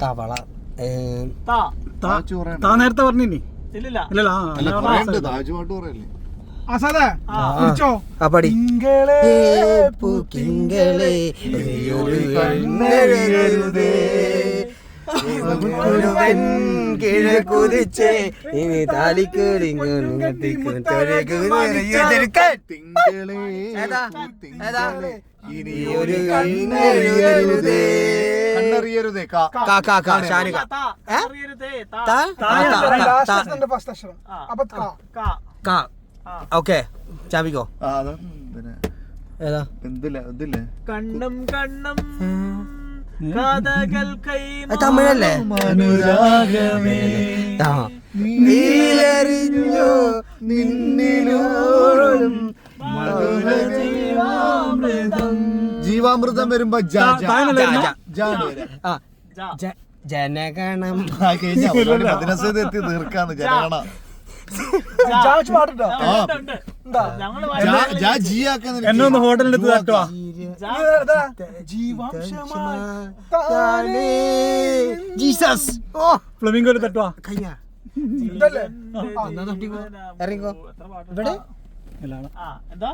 തവള നേരത്തെ പറഞ്ഞിനി കിഴക്കുതിച്ചേ ഇനി ഇനിയൊരു കണ്ണറിയരുതേ ഓക്കെ ചാമ്പിക്കോ ഏതാ കണ്ണം കണ്ണം കാതകൾ കൈ തമിഴല്ലേ നീലറിഞ്ഞോ നിന്നിലോടും ജീവാമൃതം വരുമ്പോ ജനഗണം എത്തി തീർക്കാന്ന് ജനഗണ എന്നൊന്ന് ഹോട്ടലിൽ ജീസസ് ഫ്ലമിംഗോ തട്ടുവാ ഇറങ്ങിക്കോ ഇവിടെ എന്താ